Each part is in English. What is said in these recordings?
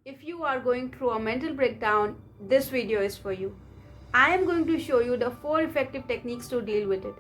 If you are going through a mental breakdown, this video is for you. I am going to show you the 4 effective techniques to deal with it.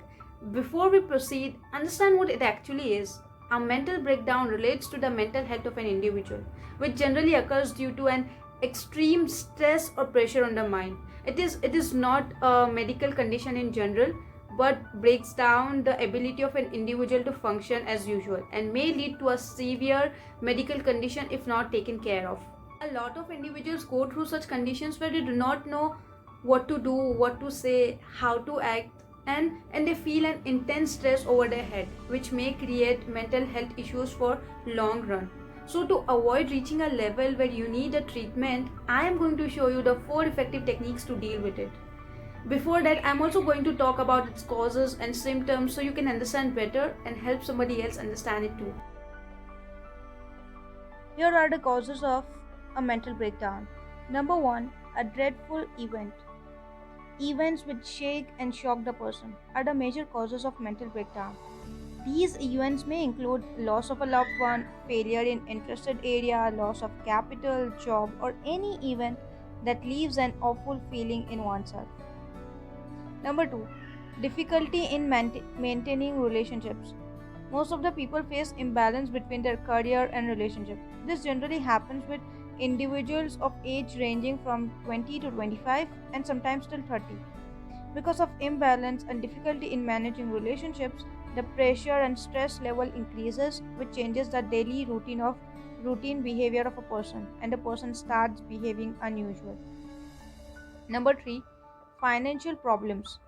Before we proceed, understand what it actually is. A mental breakdown relates to the mental health of an individual, which generally occurs due to an extreme stress or pressure on the mind. It is not a medical condition in general, but breaks down the ability of an individual to function as usual and may lead to a severe medical condition if not taken care of. A lot of individuals go through such conditions where they do not know what to do, what to say, how to act, and they feel an intense stress over their head, which may create mental health issues for long run. So to avoid reaching a level where you need a treatment, I am going to show you the 4 effective techniques to deal with it. Before that, I'm also going to talk about its causes and symptoms so you can understand better and help somebody else understand it too. Here are the causes of a mental breakdown. Number 1, a dreadful event. Events which shake and shock the person are the major causes of mental breakdown. These events may include loss of a loved one, failure in interested area, loss of capital, job, or any event that leaves an awful feeling in oneself. Number 2, difficulty in maintaining relationships. Most of the people face imbalance between their career and relationship. This generally happens with individuals of age ranging from 20 to 25 and sometimes till 30. Because of imbalance and difficulty in managing relationships, the pressure and stress level increases, which changes the daily routine behavior of a person, and the person starts behaving unusual. Number 3, financial problems.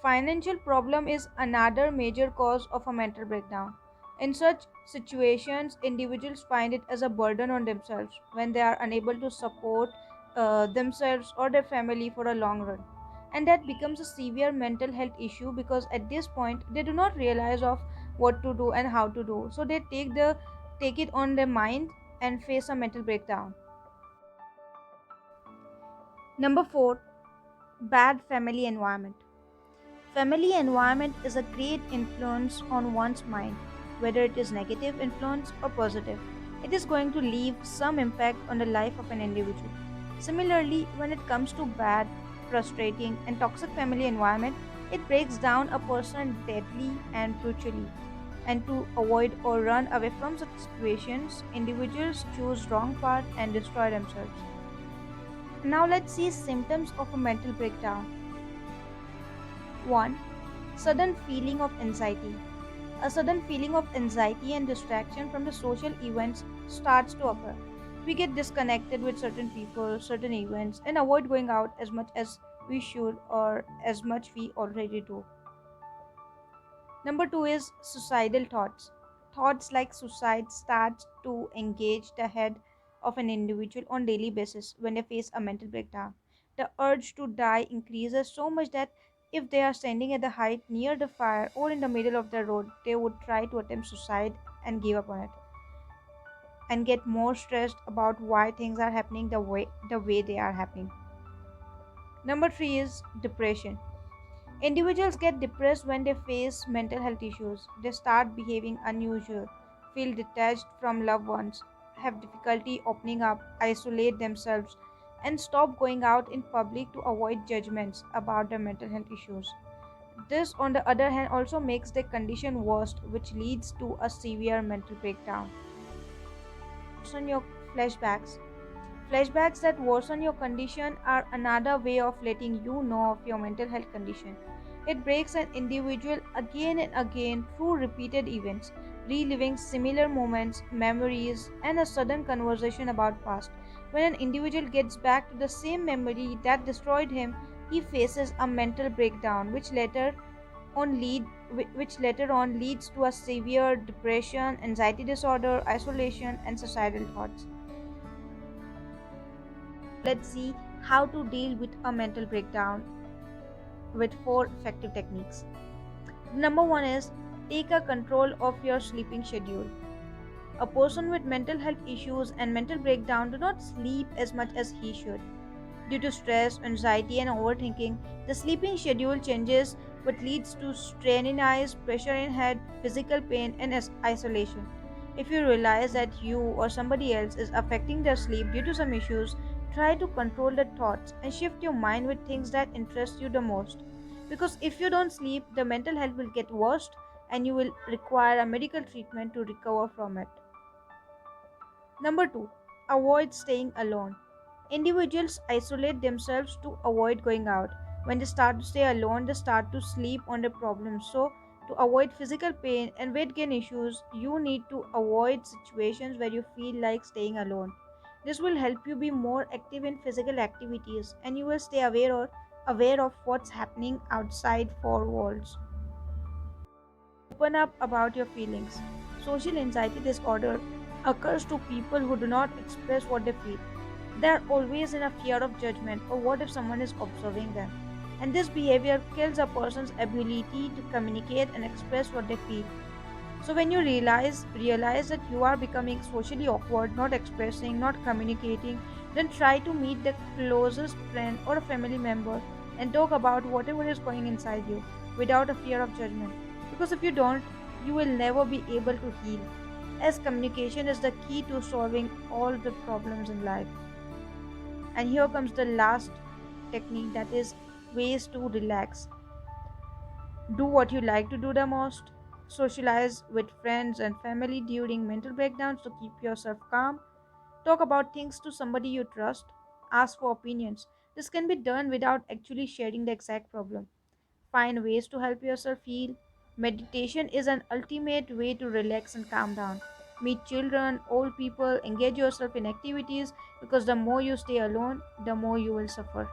Financial problem is another major cause of a mental breakdown. In such situations, individuals find it as a burden on themselves when they are unable to support themselves or their family for a long run. And that becomes a severe mental health issue because at this point they do not realize of what to do and how to do. So they take it on their mind and face a mental breakdown. Number 4, bad family environment. Family environment is a great influence on one's mind, whether it is negative influence or positive. It is going to leave some impact on the life of an individual. Similarly, when it comes to bad, frustrating, and toxic family environment, it breaks down a person deadly and brutally. And to avoid or run away from such situations, individuals choose wrong path and destroy themselves. Now let's see symptoms of a mental breakdown. 1. Sudden feeling of anxiety. A sudden feeling of anxiety and distraction from the social events starts to occur. We get disconnected with certain people, certain events, and avoid going out as much as we should or as much we already do. Number 2 is suicidal thoughts. Thoughts like suicide start to engage the head of an individual on daily basis when they face a mental breakdown. The urge to die increases so much that if they are standing at the height near the fire or in the middle of the road, they would try to attempt suicide and give up on it and get more stressed about why things are happening the way they are happening. Number 3 is depression. Individuals get depressed when they face mental health issues. They start behaving unusual, feel detached from loved ones, have difficulty opening up, isolate themselves, and stop going out in public to avoid judgments about their mental health issues. This, on the other hand, also makes their condition worse, which leads to a severe mental breakdown. Worsen your flashbacks. Flashbacks that worsen your condition are another way of letting you know of your mental health condition. It breaks an individual again and again through repeated events, reliving similar moments, memories, and a sudden conversation about past. When an individual gets back to the same memory that destroyed him, he faces a mental breakdown which later on leads to a severe depression, anxiety disorder, isolation, and suicidal thoughts. Let's see how to deal with a mental breakdown with 4 effective techniques. Number 1 is take a control of your sleeping schedule. A person with mental health issues and mental breakdown do not sleep as much as he should. Due to stress, anxiety, and overthinking, the sleeping schedule changes, what leads to strain in eyes, pressure in head, physical pain, and isolation. If you realize that you or somebody else is affecting their sleep due to some issues, try to control the thoughts and shift your mind with things that interest you the most. Because if you don't sleep, the mental health will get worse and you will require a medical treatment to recover from it. Number 2, avoid staying alone. Individuals isolate themselves to avoid going out. When they start to stay alone, they start to sleep on their problems. So, to avoid physical pain and weight gain issues, you need to avoid situations where you feel like staying alone. This will help you be more active in physical activities and you will stay aware of what's happening outside four walls. Open up about your feelings. Social anxiety disorder occurs to people who do not express what they feel. They are always in a fear of judgment or what if someone is observing them. And this behavior kills a person's ability to communicate and express what they feel. So when you realize that you are becoming socially awkward, not expressing, not communicating, then try to meet the closest friend or a family member and talk about whatever is going inside you without a fear of judgment. Because if you don't, you will never be able to heal. As communication is the key to solving all the problems in life. And here comes the last technique, that is ways to relax. Do what you like to do the most. Socialize with friends and family during mental breakdowns to keep yourself calm. Talk about things to somebody you trust. Ask for opinions. This can be done without actually sharing the exact problem. Find ways to help yourself heal. Meditation is an ultimate way to relax and calm down. Meet children, old people, engage yourself in activities because the more you stay alone, the more you will suffer.